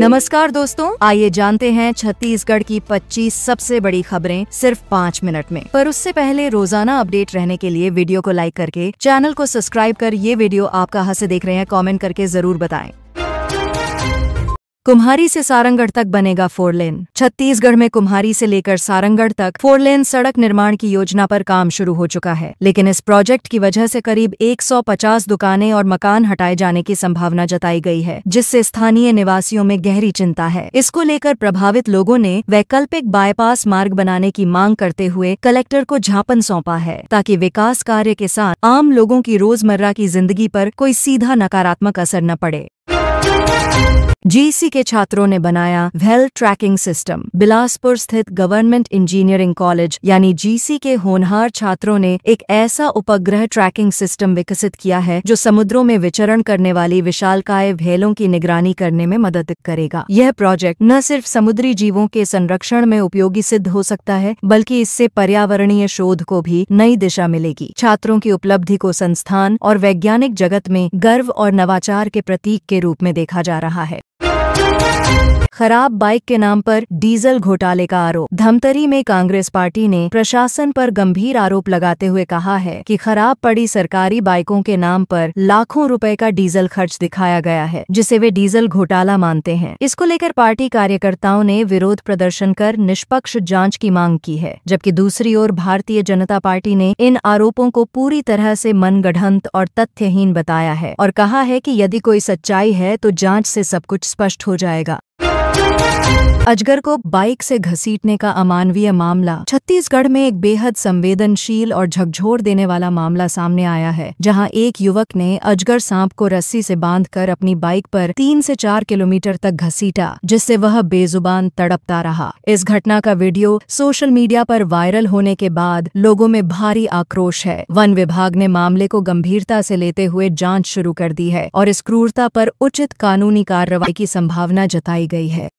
नमस्कार दोस्तों, आइए जानते हैं छत्तीसगढ़ की 25 सबसे बड़ी खबरें सिर्फ 5 मिनट में। पर उससे पहले रोजाना अपडेट रहने के लिए वीडियो को लाइक करके चैनल को सब्सक्राइब कर ये वीडियो आप कहां से देख रहे हैं कमेंट करके जरूर बताएं। कुम्हारी से सारंगढ़ तक बनेगा 4 लेन। छत्तीसगढ़ में कुम्हारी से लेकर सारंगढ़ तक 4 लेन सड़क निर्माण की योजना पर काम शुरू हो चुका है, लेकिन इस प्रोजेक्ट की वजह से करीब 150 दुकानें और मकान हटाए जाने की संभावना जताई गई है, जिससे स्थानीय निवासियों में गहरी चिंता है। इसको लेकर प्रभावित लोगों ने वैकल्पिक बाईपास मार्ग बनाने की मांग करते हुए कलेक्टर को ज्ञापन सौंपा है, ताकि विकास कार्य के साथ आम लोगों की रोजमर्रा की जिंदगी पर कोई सीधा नकारात्मक असर न पड़े। जीसी के छात्रों ने बनाया वेल ट्रैकिंग सिस्टम। बिलासपुर स्थित गवर्नमेंट इंजीनियरिंग कॉलेज यानी जीसी के होनहार छात्रों ने एक ऐसा उपग्रह ट्रैकिंग सिस्टम विकसित किया है जो समुद्रों में विचरण करने वाली विशालकाय व्हेलों की निगरानी करने में मदद करेगा। यह प्रोजेक्ट न सिर्फ समुद्री जीवों के संरक्षण में उपयोगी सिद्ध हो सकता है, बल्कि इससे पर्यावरणीय शोध को भी नई दिशा मिलेगी। छात्रों की उपलब्धि को संस्थान और वैज्ञानिक जगत में गर्व और नवाचार के प्रतीक के रूप में देखा जा रहा है। खराब बाइक के नाम पर डीजल घोटाले का आरोप। धमतरी में कांग्रेस पार्टी ने प्रशासन पर गंभीर आरोप लगाते हुए कहा है कि खराब पड़ी सरकारी बाइकों के नाम पर लाखों रुपए का डीजल खर्च दिखाया गया है, जिसे वे डीजल घोटाला मानते हैं। इसको लेकर पार्टी कार्यकर्ताओं ने विरोध प्रदर्शन कर निष्पक्ष जांच की मांग की है, जबकि दूसरी ओर भारतीय जनता पार्टी ने इन आरोपों को पूरी तरह से मनगढ़ंत और तथ्यहीन बताया है और कहा है कि यदि कोई सच्चाई है तो जांच से सब कुछ स्पष्ट हो जाएगा। अजगर को बाइक से घसीटने का अमानवीय मामला। छत्तीसगढ़ में एक बेहद संवेदनशील और झकझोर देने वाला मामला सामने आया है, जहां एक युवक ने अजगर सांप को रस्सी से बांधकर अपनी बाइक पर 3 से 4 किलोमीटर तक घसीटा, जिससे वह बेजुबान तड़पता रहा। इस घटना का वीडियो सोशल मीडिया पर वायरल होने के बाद लोगों में भारी आक्रोश है। वन विभाग ने मामले को गंभीरता से लेते हुए जांच शुरू कर दी है और इस क्रूरता पर उचित कानूनी कार्रवाई की संभावना जताई गई है।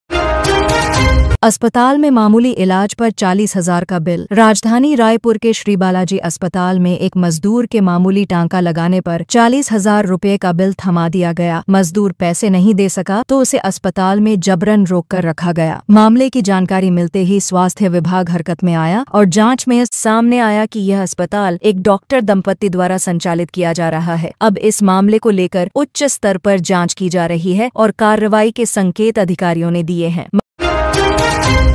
अस्पताल में मामूली इलाज पर 40,000 का बिल। राजधानी रायपुर के श्री बालाजी अस्पताल में एक मजदूर के मामूली टांका लगाने पर 40,000 रुपए का बिल थमा दिया गया। मजदूर पैसे नहीं दे सका तो उसे अस्पताल में जबरन रोककर रखा गया। मामले की जानकारी मिलते ही स्वास्थ्य विभाग हरकत में आया और जांच में सामने आया कि यह अस्पताल एक डॉक्टर दंपति द्वारा संचालित किया जा रहा है। अब इस मामले को लेकर उच्च स्तर पर जाँच की जा रही है और कार्रवाई के संकेत अधिकारियों ने दिए हैं।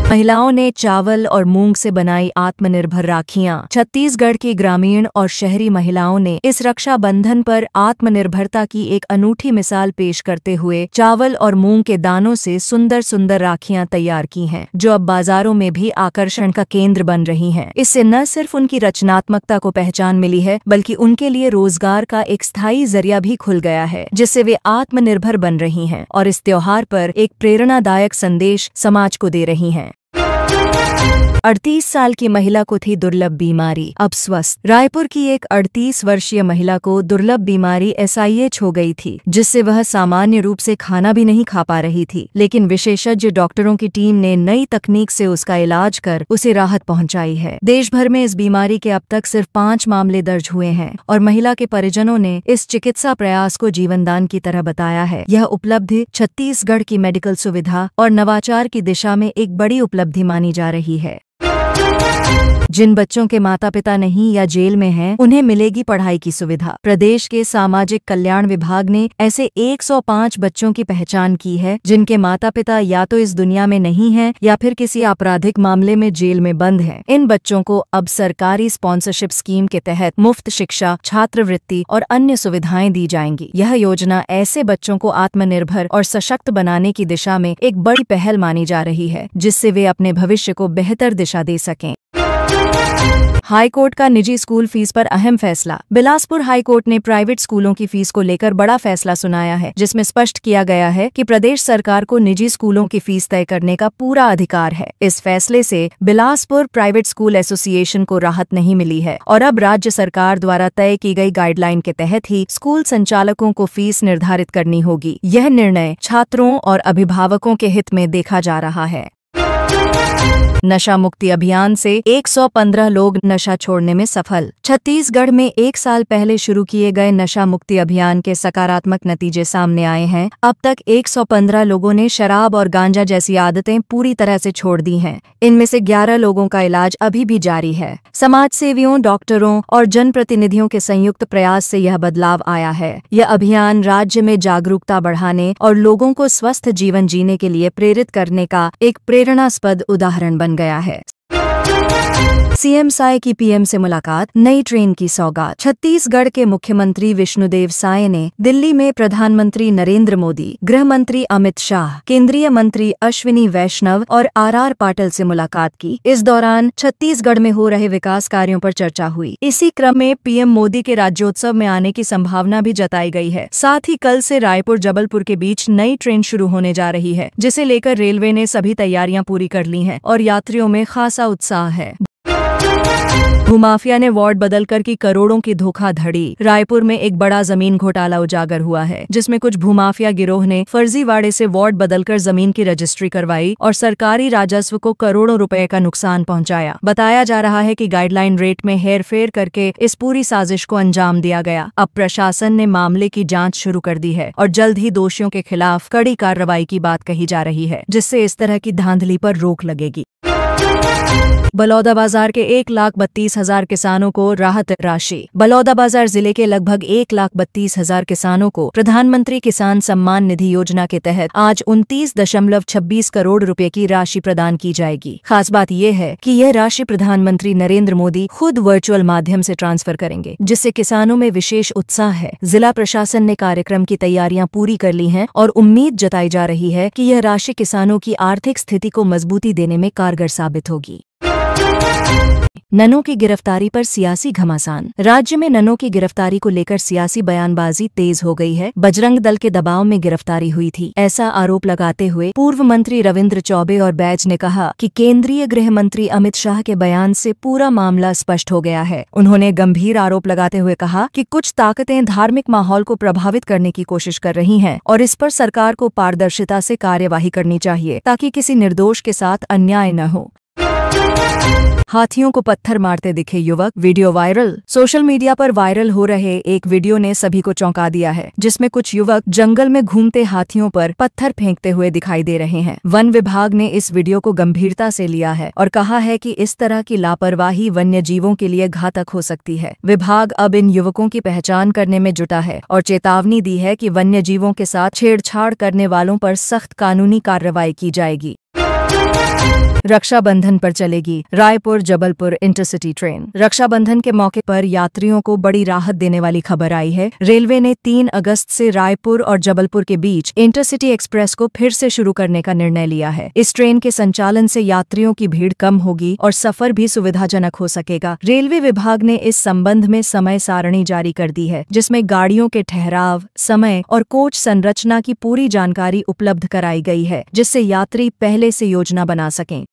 महिलाओं ने चावल और मूंग से बनाई आत्मनिर्भर राखियां। छत्तीसगढ़ की ग्रामीण और शहरी महिलाओं ने इस रक्षाबंधन पर आत्मनिर्भरता की एक अनूठी मिसाल पेश करते हुए चावल और मूंग के दानों से सुंदर सुंदर राखियां तैयार की हैं, जो अब बाजारों में भी आकर्षण का केंद्र बन रही हैं। इससे न सिर्फ उनकी रचनात्मकता को पहचान मिली है, बल्कि उनके लिए रोजगार का एक स्थायी जरिया भी खुल गया है, जिससे वे आत्मनिर्भर बन रही हैं और इस त्योहार पर एक प्रेरणादायक संदेश समाज को दे रही हैं। 38 साल की महिला को थी दुर्लभ बीमारी, अब स्वस्थ। रायपुर की एक 38 वर्षीय महिला को दुर्लभ बीमारी SIH हो गई थी, जिससे वह सामान्य रूप से खाना भी नहीं खा पा रही थी, लेकिन विशेषज्ञ डॉक्टरों की टीम ने नई तकनीक से उसका इलाज कर उसे राहत पहुंचाई है। देश भर में इस बीमारी के अब तक सिर्फ 5 मामले दर्ज हुए हैं और महिला के परिजनों ने इस चिकित्सा प्रयास को जीवनदान की तरह बताया है। यह उपलब्धि छत्तीसगढ़ की मेडिकल सुविधा और नवाचार की दिशा में एक बड़ी उपलब्धि मानी जा रही है। जिन बच्चों के माता पिता नहीं या जेल में हैं, उन्हें मिलेगी पढ़ाई की सुविधा। प्रदेश के सामाजिक कल्याण विभाग ने ऐसे 105 बच्चों की पहचान की है, जिनके माता पिता या तो इस दुनिया में नहीं हैं या फिर किसी आपराधिक मामले में जेल में बंद हैं। इन बच्चों को अब सरकारी स्पॉन्सरशिप स्कीम के तहत मुफ्त शिक्षा, छात्रवृत्ति और अन्य सुविधाएं दी जाएंगी। यह योजना ऐसे बच्चों को आत्मनिर्भर और सशक्त बनाने की दिशा में एक बड़ी पहल मानी जा रही है, जिससे वे अपने भविष्य को बेहतर दिशा दे सकें। हाईकोर्ट का निजी स्कूल फीस पर अहम फैसला। बिलासपुर हाईकोर्ट ने प्राइवेट स्कूलों की फीस को लेकर बड़ा फैसला सुनाया है, जिसमें स्पष्ट किया गया है कि प्रदेश सरकार को निजी स्कूलों की फीस तय करने का पूरा अधिकार है। इस फैसले से बिलासपुर प्राइवेट स्कूल एसोसिएशन को राहत नहीं मिली है और अब राज्य सरकार द्वारा तय की गई गाइडलाइन के तहत ही स्कूल संचालकों को फीस निर्धारित करनी होगी। यह निर्णय छात्रों और अभिभावकों के हित में देखा जा रहा है। नशा मुक्ति अभियान से 115 लोग नशा छोड़ने में सफल। छत्तीसगढ़ में 1 साल पहले शुरू किए गए नशा मुक्ति अभियान के सकारात्मक नतीजे सामने आए हैं। अब तक 115 लोगों ने शराब और गांजा जैसी आदतें पूरी तरह से छोड़ दी हैं। इनमें से 11 लोगों का इलाज अभी भी जारी है। समाज सेवियों, डॉक्टरों और जनप्रतिनिधियों के संयुक्त प्रयास से यह बदलाव आया है। यह अभियान राज्य में जागरूकता बढ़ाने और लोगों को स्वस्थ जीवन जीने के लिए प्रेरित करने का एक प्रेरणास्पद उदाहरण बन गया है। सीएम साय की पीएम से मुलाकात, नई ट्रेन की सौगात। छत्तीसगढ़ के मुख्यमंत्री विष्णुदेव साय ने दिल्ली में प्रधानमंत्री नरेंद्र मोदी, गृह मंत्री अमित शाह, केंद्रीय मंत्री अश्विनी वैष्णव और आर पाटिल से मुलाकात की। इस दौरान छत्तीसगढ़ में हो रहे विकास कार्यों पर चर्चा हुई। इसी क्रम में पीएम मोदी के राज्योत्सव में आने की संभावना भी जताई गई है। साथ ही कल से रायपुर जबलपुर के बीच नई ट्रेन शुरू होने जा रही है, जिसे लेकर रेलवे ने सभी तैयारियां पूरी कर ली हैं और यात्रियों में खासा उत्साह है। भूमाफिया ने वार्ड बदलकर की करोड़ों की धोखाधड़ी। रायपुर में एक बड़ा जमीन घोटाला उजागर हुआ है, जिसमें कुछ भूमाफिया गिरोह ने फर्जीवाड़े से वार्ड बदलकर जमीन की रजिस्ट्री करवाई और सरकारी राजस्व को करोड़ों रुपए का नुकसान पहुंचाया। बताया जा रहा है कि गाइडलाइन रेट में हेरफेर करके इस पूरी साजिश को अंजाम दिया गया। अब प्रशासन ने मामले की जांच शुरू कर दी है और जल्द ही दोषियों के खिलाफ कड़ी कार्रवाई की बात कही जा रही है, जिससे इस तरह की धांधली पर रोक लगेगी। बलौदाबाजार के 1,32,000 किसानों को राहत राशि। बलौदाबाजार जिले के लगभग 1,32,000 किसानों को प्रधानमंत्री किसान सम्मान निधि योजना के तहत आज 29.26 करोड़ रुपए की राशि प्रदान की जाएगी। खास बात यह है कि यह राशि प्रधानमंत्री नरेंद्र मोदी खुद वर्चुअल माध्यम से ट्रांसफर करेंगे, जिससे किसानों में विशेष उत्साह है। जिला प्रशासन ने कार्यक्रम की तैयारियां पूरी कर ली हैं और उम्मीद जताई जा रही है कि यह राशि किसानों की आर्थिक स्थिति को मजबूती देने में कारगर साबित होगी। ननों की गिरफ्तारी पर सियासी घमासान। राज्य में ननों की गिरफ्तारी को लेकर सियासी बयानबाजी तेज हो गई है। बजरंग दल के दबाव में गिरफ्तारी हुई थी, ऐसा आरोप लगाते हुए पूर्व मंत्री रविंद्र चौबे और बैज ने कहा कि केंद्रीय गृह मंत्री अमित शाह के बयान से पूरा मामला स्पष्ट हो गया है। उन्होंने गंभीर आरोप लगाते हुए कहा कि कुछ ताकतें धार्मिक माहौल को प्रभावित करने की कोशिश कर रही हैं और इस पर सरकार को पारदर्शिता से कार्यवाही करनी चाहिए, ताकि किसी निर्दोष के साथ अन्याय न हो। हाथियों को पत्थर मारते दिखे युवक, वीडियो वायरल। सोशल मीडिया पर वायरल हो रहे एक वीडियो ने सभी को चौंका दिया है, जिसमें कुछ युवक जंगल में घूमते हाथियों पर पत्थर फेंकते हुए दिखाई दे रहे हैं। वन विभाग ने इस वीडियो को गंभीरता से लिया है और कहा है कि इस तरह की लापरवाही वन्य जीवों के लिए घातक हो सकती है। विभाग अब इन युवकों की पहचान करने में जुटा है और चेतावनी दी है कि वन्य जीवों के साथ छेड़छाड़ करने वालों पर सख्त कानूनी कार्रवाई की जाएगी। रक्षाबंधन पर चलेगी रायपुर जबलपुर इंटरसिटी ट्रेन। रक्षाबंधन के मौके पर यात्रियों को बड़ी राहत देने वाली खबर आई है। रेलवे ने 3 अगस्त से रायपुर और जबलपुर के बीच इंटरसिटी एक्सप्रेस को फिर से शुरू करने का निर्णय लिया है। इस ट्रेन के संचालन से यात्रियों की भीड़ कम होगी और सफर भी सुविधाजनक हो सकेगा। रेलवे विभाग ने इस संबंध में समय सारणी जारी कर दी है, जिसमें गाड़ियों के ठहराव, समय और कोच संरचना की पूरी जानकारी उपलब्ध कराई गई है, जिससे यात्री पहले से योजना बना सकें।